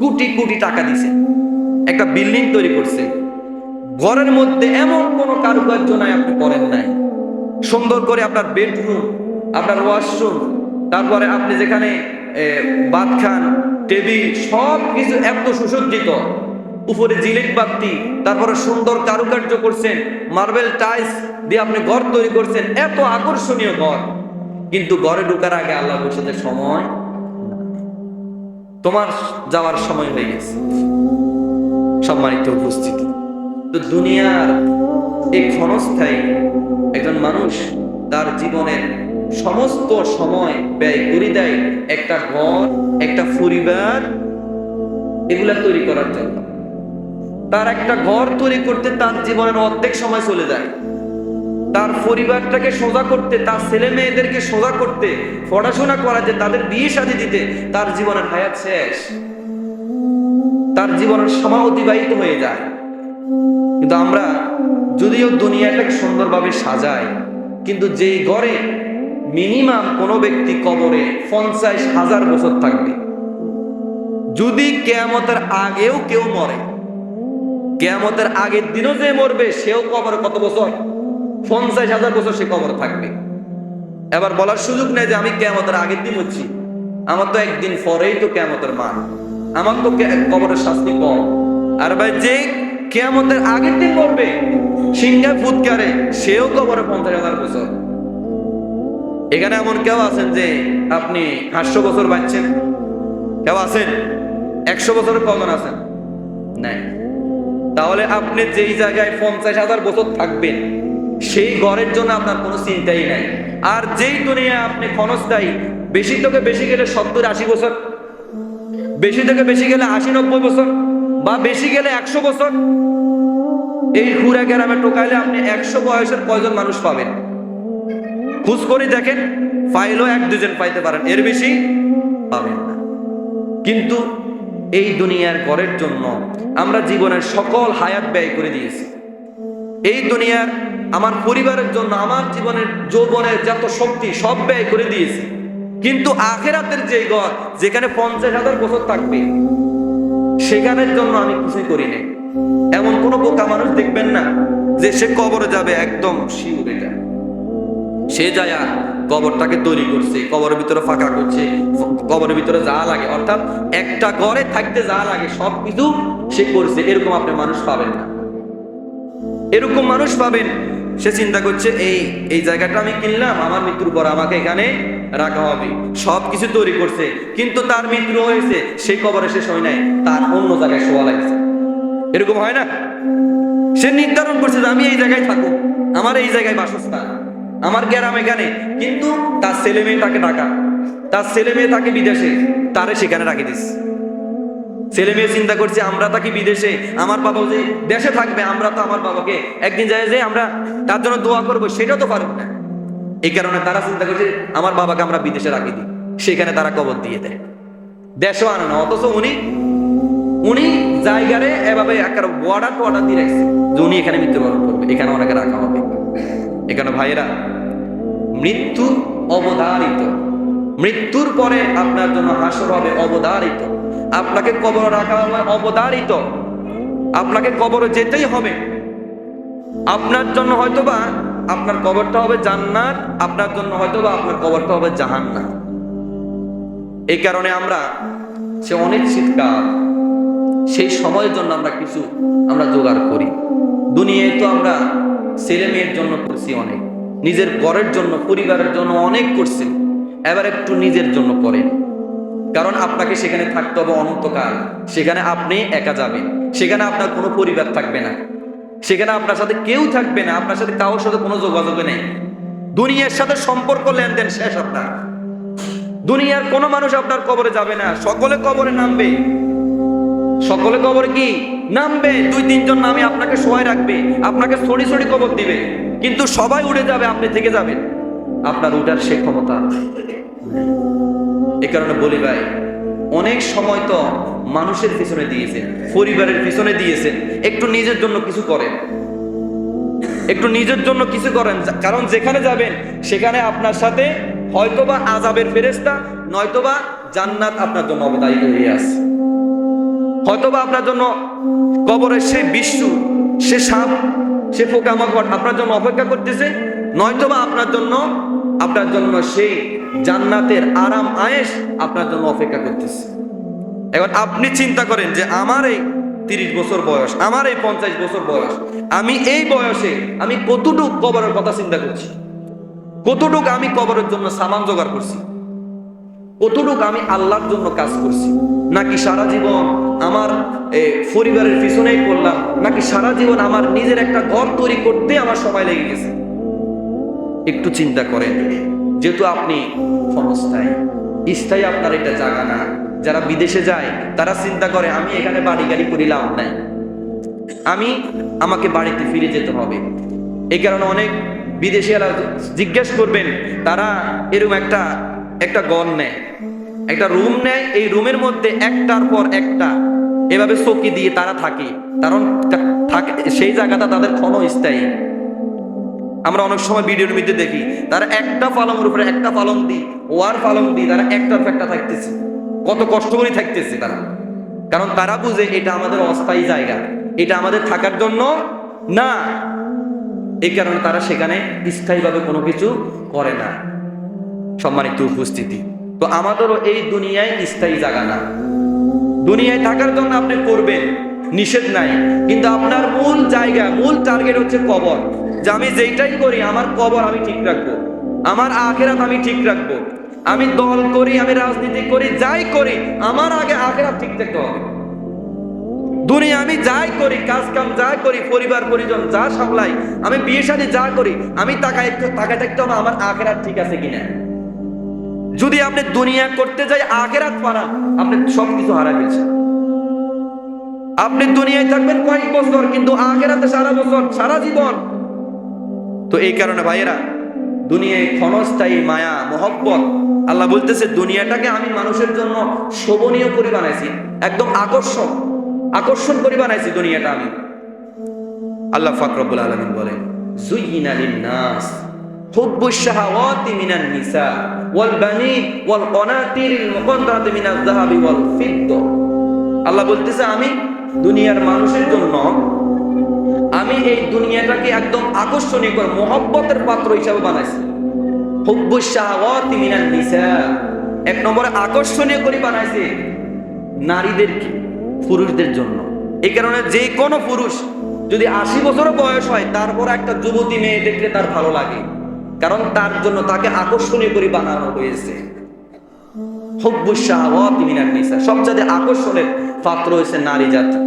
কোটি কোটি টাকা দিছে, একটা বিল্ডিং তৈরি করছে, ঘরের মধ্যে এমন কোনো কারুকার্য নাই আপনি করেন নাই। সুন্দর করে আপনার বেডরুম, আপনার ওয়াশরুম, তারপরে আপনি যেখানে ভাত খান, টেবিল, সব কিছু এত সুসজ্জিত, উপরে জিলেট বাতি, তারপরে সুন্দর কারুকার্য করছেন, মার্বেল টাইলস দিয়ে আপনি ঘর তৈরি করছেন, এত আকর্ষণীয় ঘর। কিন্তু ঘরে ঢোকার আগে আল্লাহ বলছে যে সময়, তোমার যাওয়ার সময় হয়ে গেছে। সম্মানিত উপস্থিতি, তো দুনিয়ার এই ক্ষণস্থায়ী একজন মানুষ তার জীবনের সমস্ত সময় ব্যয় করে দেয় একটা ঘর, একটা পরিবার, এগুলা তৈরি করার জন্য। তার একটা ঘর তৈরি করতে তার জীবনের অর্ধেক সময় চলে যায়, তার পরিবারটাকে সোজা করতে, তার ছেলে মেয়েদেরকে সোজা করতে, পড়াশোনা করাতে, তাদের বিয়ে শাদী দিতে তার জীবনের হায়াত শেষ, তার জীবনের সময় অতিবাহিত হয়ে যায়। কিন্তু আমরা যদিও দুনিয়াটাকে সুন্দরভাবে সাজাই, কিন্তু যেই ঘরে মিনিমাম কোনো ব্যক্তি কবরে 50,000 বছর থাকবে, যদি কিয়ামতের আগেও কেউ মরে, কিয়ামতের আগের দিনও যে মরবে সেও কবরে কত বছর? 50,000 বছর সে কবরে থাকবে। এবার বলার সুযোগ নেই যে আমি কিয়ামতের আগের দিন হচ্ছি, আমার তো একদিন পরেই তো কিয়ামতের মান, আমার তো কবরের শাস্তি কম। আর ভাই যে কিয়ামতের আগের দিন মরবে, সিংহায় ফুৎকারে, সেও কবরে 50,000 বছর। এখানে এমন কেউ আছেন যে আপনি 800 বছর বাঁচছেন? কেউ আছেন? 100 বছরের কজন আছেন? নাই। তাহলে আপনি যেই জায়গায় 50,000 বছর থাকবেন, সেই ঘরের জন্য আপনার কোনো চিন্তাই নাই। আর যেই দুনিয়া আপনি ক্ষণস্থায়ী, বেশি থেকে বেশি গেলে 70-80 বছর, বেশি থেকে বেশি গেলে 80-90 বছর, বা বেশি গেলে 100 বছর, এই হুরা গ্রামে টোকাইলে আপনি 100 বয়সের কয়জন মানুষ পাবেন? খোঁজ করে দেখেন, পাইলেও 1-2 জন পাইতে পারেন, এর বেশি পাবেন না। কিন্তু এই দুনিয়ার ঘরের জন্য আমরা জীবনের সকল হায়াত ব্যয় করে দিয়েছি। এই দুনিয়ার আমার পরিবারের জন্য আমার জীবনের যৌবনের যত শক্তি সব ব্যয় করে দিয়েছি। কিন্তু আখিরাতের যে ঘর, যেখানে 50,000 বছর থাকবে, সেখানের জন্য আমি কিছুই করি নাই। এমন কোন বোকা মানুষ দেখবেন না যে সে কবরে যাবে একদম শিওর, এটা সে যায় কবরটাকে তৈরি করছে, কবরের ভিতরে ফাঁকা করছে, কবরের ভিতরে যা লাগে, অর্থাৎ একটা ঘরে থাকতে যা লাগে সবকিছু সে করছে। এরকম আপনি মানুষ পাবেন না। এরকম মানুষ পাবেন সে চিন্তা করছে এই এই জায়গাটা আমি কিনলাম, আমার মৃত্যুর পর আমাকে এখানে রাখা হবে, সবকিছু তৈরি করছে, কিন্তু তার মৃত্যু হয়েছে, সেই কবরে শেষ হয় নাই, তার অন্য জায়গায় শোয়া লাগছে। এরকম হয় না? সে নির্ধারণ করছে যে আমি এই জায়গায় থাকবো, আমার এই জায়গায় বাসস্থান, আমার গ্রাম এখানে, কিন্তু তার ছেলে মেয়ে তাকে ঢাকা, তার ছেলে মেয়ে তাকে বিদেশে, তারে সেখানে রাখি দিস। ছেলে মেয়ে চিন্তা করছে আমরা থাকি বিদেশে, আমার বাবা যে দেশে থাকবে, আমরা তো আমার বাবাকে একদিন যায় যে আমরা তার জন্য দোয়া করবো, সেটা তো পারবো না। এই কারণে তারা চিন্তা করছে আমার বাবাকে আমরা বিদেশে রাখি দিই, সেখানে তারা কবর দিয়ে দেয়, দেশও আনে না। অথচ উনি জায়গারে এভাবে একটা বর্ডার দিয়ে রাখছে যে উনি এখানে মৃত্যুবরণ করবে, এখানে ওনাকে রাখা হবে। এখানে ভাইয়েরা, মৃত্যু অবধারিত, মৃত্যুর পরে আপনার জন্য হাসর হবে অবধারিত, আপনাকে কবরে রাখা হবে অবধারিত, আপনাকে কবরে যেতেই হবে। আপনার জন্য হয়তোবা আপনার কবরটা হবে জান্নাত, আপনার জন্য হয়তোবা আপনার কবরটা হবে জাহান্নাম। এই কারণে আমরা সে অনেক শীতকাল, সেই সময়ের জন্য আমরা জোগাড় করি। দুনিয়ায় তো আমরা ছেলে মেয়ের জন্য করছি অনেক, নিজের ঘরের জন্য, পরিবারের জন্য অনেক করছি, এবার একটু নিজের জন্য করেন। কারণ আপনাকে সেখানে থাকতে হবে অনন্তকাল, সেখানে আপনি একা যাবেন, সেখানে আপনার কোনো পরিবার থাকবে না, সেখানে আপনার সাথে কেউ থাকবে না, আপনার সাথে কারোর সাথে কোনো যোগাযোগ নেই, দুনিয়ার সাথে সম্পর্ক লেনদেন শেষ আপনার। দুনিয়ার কোনো মানুষ আপনার কবরে যাবে না, সকলে কবরে নামবে, সকলে কবরে কি নামবে, 2-3 জন নামে আপনাকে শোয়াই রাখবে, আপনাকে ছড়ি ছড়ি কবর দিবে, কিন্তু সবাই উড়ে যাবে, আপনি থেকে যাবেন, আপনার উঠার সে ক্ষমতা। এই কারণে বলি ভাই, অনেক সময় তো মানুষের পিছনে দিয়েছেন, পরিবারের পিছনে দিয়েছেন, একটু নিজের জন্য কিছু করেন, একটু নিজের জন্য কিছু করেন। কারণ যেখানে যাবেন সেখানে আপনার সাথে হয়তোবা আযাবের ফেরেশতা, নয়তোবা জান্নাত আপনার জন্য অবধারিত হয়ে আছে। হয়তোবা আপনার জন্য কবরের সে বিষ্ণু, সে সাপ, সে পোকামাকড় আপনার জন্য অপেক্ষা করতেছে, নয়তোবা আপনার জন্য সেই জান্নাতের আরাম আয়েশ আপনার জন্য অপেক্ষা করতেছে। এখন আপনি চিন্তা করেন যে আমার এই 30 বছর বয়স, আমার এই 50 বছর বয়স, আমি এই বয়সে আমি কতটুক কবরের কথা চিন্তা করছি, কতটুক আমি কবরের জন্য সামান জোগাড় করছি, কতটুক আমি আল্লাহর জন্য কাজ করছি, নাকি সারা জীবন আমার পরিবারের পিছনেই করলাম, নাকি সারা জীবন আমার নিজের একটা ঘর তৈরি করতে আমার সময় লেগে গেছে। একটু চিন্তা করেন, যেহেতু আপনি ক্ষণস্থায়ী, স্থায়ী আপনার এটা জায়গা না। যারা বিদেশে যায় তারা চিন্তা করে আমি এখানে বাড়ি গাড়ি করে লাভ নাই, আমাকে বাড়িতে ফিরে যেতে হবে। এই কারণে অনেক বিদেশিরা জিজ্ঞেস করবেন, তারা এরকম একটা ঘর নেয়, একটা রুম নেয়, এই রুমের মধ্যে একটার পর একটা এভাবে চৌকি দিয়ে তারা থাকে, কারণ সেই জায়গাটা তাদের ক্ষণস্থায়ী। আমরা অনেক সময় ভিডিওর মধ্যে দেখি তারা একটা পালংয়ের উপরে একটা পালং দিই, ওয়ার পালং দিই, তারা একটার পর একটা থাকতেছে, কত কষ্ট করে থাকতেছে তারা, কারণ তারা বুঝে এটা আমাদের অস্থায়ী জায়গা, এটা আমাদের থাকার জন্য না। এই কারণে তারা সেখানে স্থায়ীভাবে কোনো কিছু করে না। সম্মানিত উপস্থিতি, তো আমাদেরও এই দুনিয়ায় স্থায়ী জায়গা না। দুনিয়ায় থাকার জন্য আপনি করবেন, নিষেধ নাই, কিন্তু আপনার মূল জায়গা, মূল টার্গেট হচ্ছে কবর। যে আমি যেইটাই করি আমার কবর আমি ঠিক রাখবো, আমার আখিরাত আমি ঠিক রাখবো। আমি দল করি, আমি রাজনীতি করি, যাই করি, আমার আগে আখিরাত ঠিক থাকতে হবে। দুনিয়া আমি যাই করি, কাজ কাম যা করি, পরিবার পরিজন যা সামলাই, আমি বিয়ে শাদী যা করি, আমি তাকায় থাকতে হবে আমার আখিরাত ঠিক আছে কিনা। যদি আপনি দুনিয়া করতে যাই আখিরাত পারান, আপনি সবকিছু হারাই ফেলছেন। আপনি দুনিয়ায় থাকবেন কয়েক বছর, কিন্তু আখিরাতে সারা বছর, সারা জীবন। তো এই কারণে ভাইয়েরা, দুনিয়ায় ক্ষণস্থায়ী মায়া মহব্বত, আল্লাহ বলতেছে দুনিয়াটাকে আমি মানুষের জন্য শোভনীয় করে বানাইছি, একদম আকর্ষণ করে বানাইছি দুনিয়াটা আমি। আল্লাহ পাক রব্বুল আলামিন বলেন, যুয়িনা লিন-নাস হুব্বুশ শাহাওয়াতি মিনান নিসা ওয়াল বানিন ওয়াল কানাতিরিল মুকান্তারাতি মিনাজ যাহাবি ওয়াল ফিদ্দা। আল্লাহ বলতেছে আমি দুনিয়ার মানুষের জন্য আমি এই দুনিয়াটাকে একদম আকর্ষণীয় করে মহব্বতের পাত্র হিসাবে বানাইছি। হুব্বুশ শাহাওয়াতি মিনান নিসা, এক নম্বরে আকর্ষণীয় করে বানাইছি নারীদেরকে, পুরুষদের জন্য। এই কারণে যে কোনো পুরুষ যদি 80 বছরও বয়স হয়, তারপর একটা যুবতী মেয়ে দেখলে তার ভালো লাগে, কারণ তার জন্য তাকে আকর্ষণীয় করে বানানো হয়েছে। হুব্বুশ শাহাওয়াতি মিনান নিসা, সবচেয়ে আকর্ষণের পাত্র হয়েছে নারী জাতি।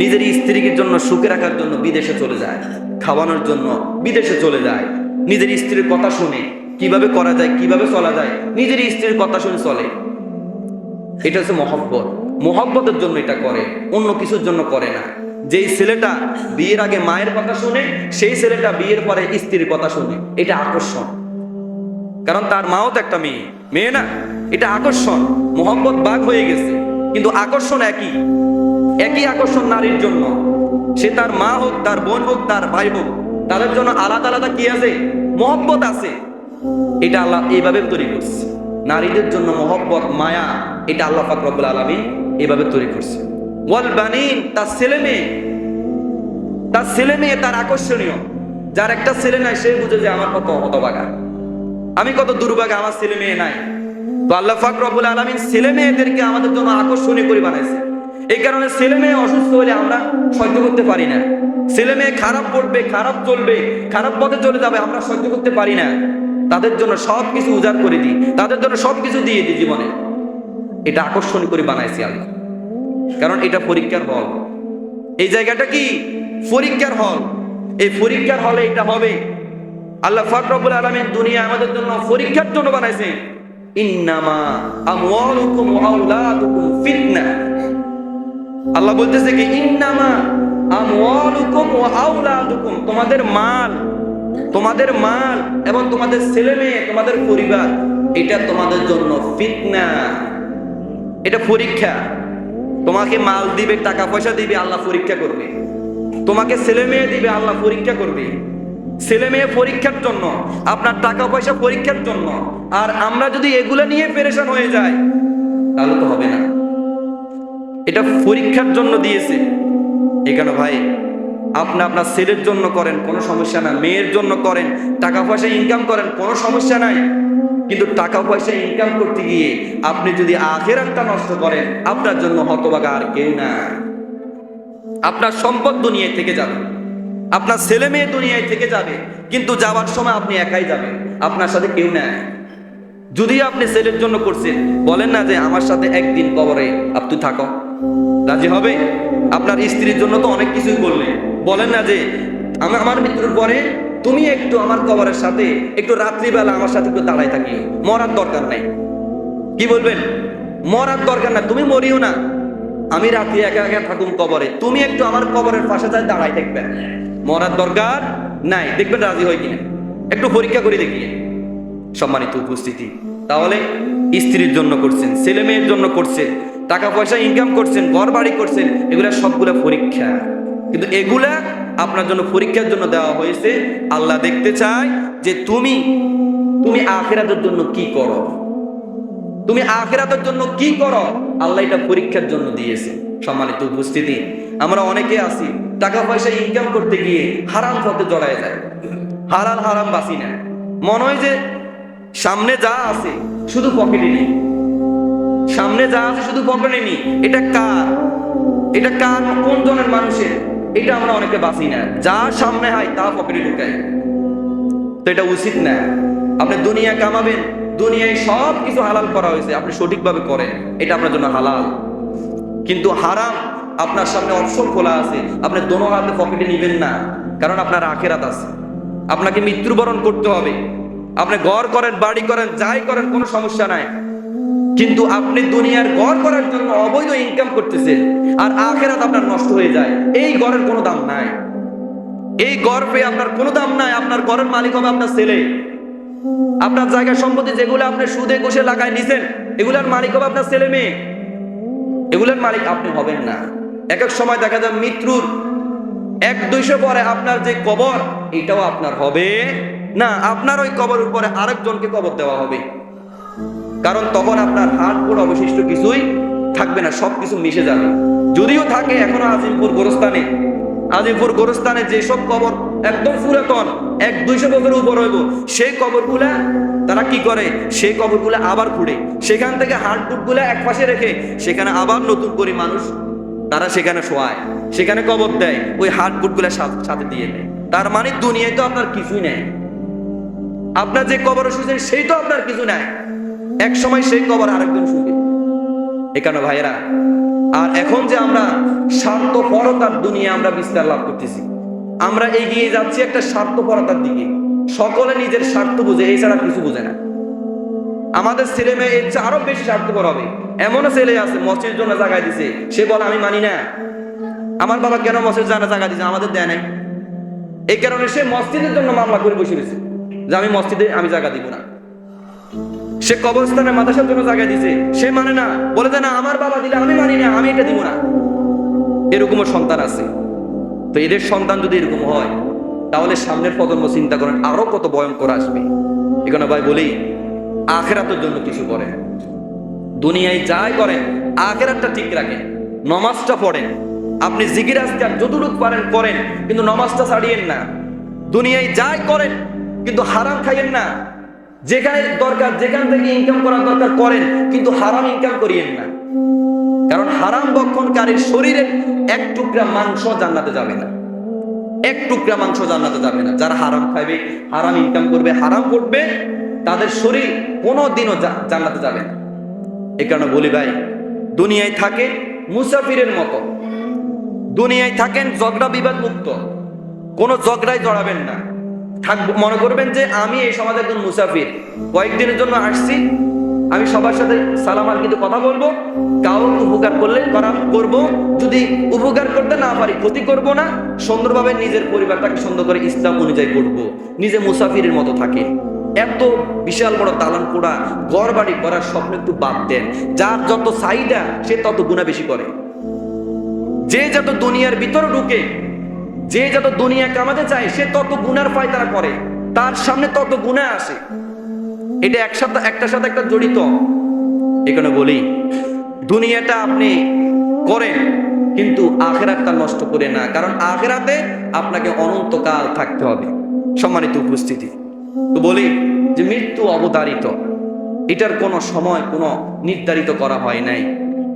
নিজের স্ত্রীর জন্য সুখে রাখার জন্য বিদেশে চলে যায়, খাওয়ানোর জন্য বিদেশে চলে যায়, নিজের স্ত্রীর কথা শুনে কিভাবে করা যায়, কিভাবে চলা যায়, নিজের স্ত্রীর কথা শুনে চলে। এটা হচ্ছে মহব্বত। মহব্বতের জন্য এটা করে, অন্য কিছুর জন্য করে না। যেই ছেলেটা বিয়ের আগে মায়ের কথা শুনে, সেই ছেলেটা বিয়ের পরে স্ত্রীর কথা শুনে, এটা আকর্ষণ। কারণ তার মাও তো একটা মেয়ে না, এটা আকর্ষণ। মহব্বত ভাগ হয়ে গেছে, কিন্তু আকর্ষণ একই আকর্ষণ নারীর জন্য। সে তার মা হোক, তার বোন হোক, তার ভাই হোক, তাদের জন্য আলাদা আলাদা কি আছে, মহব্বত আছে। এটা আল্লাহ এইভাবে তৈরি করছে। নারীদের জন্য মহব্বত, মায়া, এটা আল্লাহ পাক রব্বুল আলামিন এইভাবে তৈরি করছে। ওয়াল বানিন, তার ছেলে মেয়ে তার আকর্ষণীয়। যার একটা ছেলে নাই সে বুঝে যে আমার কত হতভাগা, আমি কত দুর্ভাগা, আমার ছেলে মেয়ে নাই। তো আল্লাহ পাক রব্বুল আলামিন ছেলে মেয়েদেরকে আমাদের জন্য আকর্ষণীয় করে বানাইছে। এই কারণে ছেলে মেয়ে অসুস্থ হলে আমরা সহ্য করতে পারি না, ছেলে মেয়ে খারাপ পড়বে, খারাপ চলবে, খারাপ পথে চলে যাবে, আমরা সহ্য করতে পারি না। তাদের জন্য সবকিছু উজাড় করে দিই, তাদের জন্য সবকিছু দিয়ে দিই জীবনে। এটা আকর্ষণ করে বানাইছি আল্লাহ, কারণ এটা পরীক্ষার হল। এই জায়গাটা কি পরীক্ষার হল। এই পরীক্ষার হলে এটা হবে। আল্লাহ পাক রব্বুল আলামিন দুনিয়া আমাদের জন্য পরীক্ষার জন্য বানাইছে। ইন্নামা আমওয়ালুকুম ওয়া আওলাদুকুম ফিতনা। আল্লাহ বলতেছে কি ইন্নামা আমওয়ালুকুম ওয়া আওলাদুকুম, তোমাদের মাল এবং তোমাদের ছেলে মেয়ে, তোমাদের পরিবার, এটা তোমাদের জন্য ফিতনা, এটা পরীক্ষা। তোমাকে মাল দিবে, টাকা পয়সা দিবে, আল্লাহ পরীক্ষা করবে। তোমাকে ছেলে মেয়ে দিবে, আল্লাহ পরীক্ষা করবে। ছেলে মেয়ে পরীক্ষার জন্য, আপনার টাকা পয়সা পরীক্ষার জন্য। আর আমরা যদি এগুলা নিয়ে পেরেশান হয়ে যাই তাহলে তো হবে না। এটা পরীক্ষার জন্য দিয়েছে। এখানে ভাই আপনি আপনার ছেলের জন্য করেন, কোনো সমস্যা না, মেয়ের জন্য করেন, টাকা পয়সা ইনকাম করেন, কোনো সমস্যা নাই। কিন্তু টাকা পয়সা ইনকাম করতে গিয়ে আপনি যদি আখিরাতটা নষ্ট করেন, আপনার জন্য হতভাগা আর কেউ না। আপনার সম্পদ দুনিয়ায় থেকে যাবে, আপনার ছেলে মেয়ে দুনিয়ায় থেকে যাবে, কিন্তু যাওয়ার সময় আপনি একাই যাবেন, আপনার সাথে কেউ নাই। যদি আপনি ছেলের জন্য করছেন, বলেন না যে আমার সাথে একদিন কবরে আপনি থাকো, রাজি হবে? আপনার স্ত্রীর জন্য তো অনেক কিছুই করলেন, বলেন না যে আমার মৃত্যুর পরে তুমি একটু আমার কবরের সাথে একটু রাত্রিবেলা আমার সাথে একটু দাঁড়ায় থাকিও, মরার দরকার নাই। কি বলবেন? মরার দরকার না, তুমি মরিও না, আমি রাত্রি একা একা থাকুন কবরে, তুমি একটু আমার কবরের পাশে যায় দাঁড়ায় থাকবেন, মরার দরকার নাই। দেখবেন রাজি হয় কিনা, একটু পরীক্ষা করে দেখিয়ে। সম্মানিত উপস্থিতি, তাহলে স্ত্রীর জন্য করছেন, ছেলে মেয়ের জন্য করছেন, টাকা পয়সা ইনকাম করছেন, ঘর বাড়ি করছেন, এগুলা সবগুলা পরীক্ষা। কিন্তু এগুলা আপনার জন্য পরীক্ষার জন্য দেওয়া হয়েছে। আল্লাহ দেখতে চায় যে তুমি আখিরাতের জন্য কি করো, তুমি আখিরাতের জন্য কি করো। আল্লাহ এটা পরীক্ষার জন্য দিয়েছে। সম্মানিত উপস্থিতি, আমরা অনেকে আছি টাকা পয়সা ইনকাম করতে গিয়ে হারাম পথে জড়ায় যায়, হালাল হারাম বাঁচি না। মনে হয় যে সামনে যা আছে শুধু পকেটে নেই, সামনে যা আছে শুধু পকেটে নেই। এটা কার? এটা কার? কোন জনের মানুষের? এটা আমরা অনেকে বাঁচি না, যা সামনে হয় তা পকেটে ঢুকাই। তো এটা উচিত না। আপনি দুনিয়া কামাবেন, দুনিয়ায় সব কিছু হালাল করা হয়েছে, আপনি সঠিকভাবে করেন, এটা আপনার জন্য হালাল। কিন্তু হারাম আপনার সামনে অপশন খোলা আছে, আপনি দোনো হাতে পকেটে নিবেন না, কারণ আপনার আখিরাত আছে, আপনাকে মৃত্যুবরণ করতে হবে। আপনি ঘর করেন, বাড়ি করেন, যাই করেন, কোনো সমস্যা নাই, কিন্তু আপনি দুনিয়ার ঘর করার জন্য অবৈধ ইনকাম করতেছেন, আর আখিরাত আপনার নষ্ট হয়ে যায়। এই ঘরের কোনো দাম নাই, এই ঘর পেয়ে আপনার কোনো দাম নাই। আপনার ঘরের মালিক হবে আপনার ছেলে। আপনার জায়গা সম্পত্তি যেগুলো আপনি সুদে ঘুষে লাগায় নিছেন, এগুলার মালিক হবে আপনার ছেলে মেয়ে, এগুলার মালিক আপনি হবেন না। এক এক সময় দেখা যায় মৃত্যুর 100-200 পরে আপনার যে কবর, এটাও আপনার হবে না, আপনার ওই কবরের উপরে আরেকজনকে কবর দেওয়া হবে। কারণ তখন আপনার হাত গোড় অবশিষ্ট কিছুই থাকবে না, সবকিছু মিশে যাবে। যদিও থাকে এখনো আজিমপুর গোরস্থানে যেসব কবর একদম পুরাতন 100-200 বছরের উপর হইব, সেই কবরগুলা তারা কি করে, সেই কবরগুলা আবার খুঁড়ে, সেখান থেকে হাড়গুলা এক পাশে রেখে সেখানে আবার নতুন করে মানুষ তারা সেখানে শোয়ায়, সেখানে কবর দেয়, ওই হাড়গুলা সাথে দিয়ে দেয়। তার মানে দুনিয়ায় তো আপনার কিছুই নেই, আপনার যে কবর শুয়েছেন সেই তো আপনার কিছু নাই, এক সময় সেই কবর আরেকজন শুবে। এখানে ভাইয়েরা, আর এখন যে আমরা স্বার্থপরতার দুনিয়া আমরা বিস্তার লাভ করতেছি, আমরা এগিয়ে যাচ্ছি একটা স্বার্থপরতার দিকে। সকলে নিজের স্বার্থ বুঝে, এছাড়া কিছু বুঝে না। আমাদের ছেলে মেয়ে এর চেয়ে আরো বেশি স্বার্থপর হবে। এমনও ছেলে আছে মসজিদের জন্য জায়গা দিছে, সে বলে আমি মানি না, আমার বাবা কেন মসজিদ জায়গা দিছে, আমাদের দেয় নাই। এই কারণে সে মসজিদের জন্য মামলা করে বসে রয়েছে যে আমি মসজিদে আমি জায়গা দিব না। সে কবরস্থানে মাদ্রাসার জন্য জায়গা দিছে, সে মানে না, বলে যে না আমার বাবা দিলে আমি মানি না, আমি এটা দিব না। এরকমও সন্তান আছে। তো এদের সন্তান যদি এরকম হয়, তাহলে সামনের প্রজন্ম চিন্তা করেন আরো কত ভয়ঙ্কর আসবে। এখানে ভাই বলি, আখিরাতের জন্য কিছু করেন, দুনিয়ায় যাই করেন আখিরাতটা ঠিক রাখেন। নমাজটা পড়েন, আপনি জিকির আজকার যতটুকু পারেন করেন, কিন্তু নমাজটা ছাড়িয়েন না। দুনিয়ায় যাই করেন, কিন্তু হারাম খাইয়েন না। যেখানে দরকার, যেখান থেকে ইনকাম করার দরকার করেন, কিন্তু হারাম ইনকাম করিয়েন না। কারণ হারাম ভক্ষণকারীর শরীরে এক টুকরা মাংস জান্নাতে যাবে না, এক টুকরা মাংস জান্নাতে যাবে না। যারা হারাম খাবে, হারাম ইনকাম করবে, হারাম করবে, তাদের শরীর কোনোদিনও জান্নাতে যাবে না। এই কারণে বলি ভাই, দুনিয়ায় থাকে মুসাফিরের মতো, দুনিয়ায় থাকেন ঝগড়া বিবাদ মুক্ত, কোনো ঝগড়ায় জড়াবেন না। মনে করবেন যে আমি এই সমাজের একজন মুসাফির, কয়েকদিনের জন্য আসছি, আমি সবার সাথে সালাম আলকিতে কথা বলবো, কাউকে উপকার করলে করবো, যদি উপকার করতে না পারি ক্ষতি করব না, সুন্দরভাবে নিজের পরিবারটাকে সুন্দর করে ইসলাম অনুযায়ী করবো, নিজে মুসাফিরের মতো থাকে। এত বিশাল বড় দালান পোড়া ঘর বাড়ি করার স্বপ্ন একটু বাদ দেন। যার যত চাহিদা সে তত গুণা বেশি করে। যে যত দুনিয়ার ভিতরে ঢুকে, যে যত দুনিয়া কামাতে চায়, সে তত গুনার পায়তারা করে, তার সামনে তত গুনাহ আসে। এটা একটার সাথে একটা জড়িত। এখানে বলি, দুনিয়াটা আপনি করেন, কিন্তু আখিরাতটা নষ্ট করে না, কারণ আখিরাতে আপনাকে অনন্তকাল থাকতে হবে। সম্মানিত উপস্থিতি, তো বলি যে মৃত্যু অবধারিত, এটার কোনো সময় কোনো নির্ধারিত করা হয় নাই।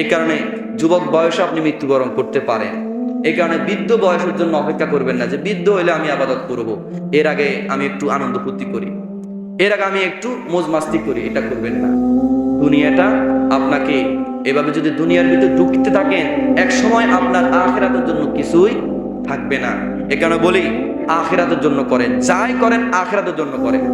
এই কারণে যুবক বয়সে আপনি মৃত্যুবরণ করতে পারেন। এই কারণে বৃদ্ধ বয়সের জন্য অপেক্ষা করবেন না যে বৃদ্ধ হইলে আমি আবাদত করব, এর আগে আমি একটু আনন্দ ফুর্তি করি, এর আগে আমি একটু মৌজ মাস্তি করি, এটা করবেন না। দুনিয়াটা আপনাকে এভাবে যদি দুনিয়ার ভিতরে ঢুকতে থাকেন, এক সময় আপনার আখিরাতের জন্য কিছুই থাকবে না। এ কারণে বলি আখিরাতের জন্য করেন, যাই করেন আখিরাতের জন্য করেন।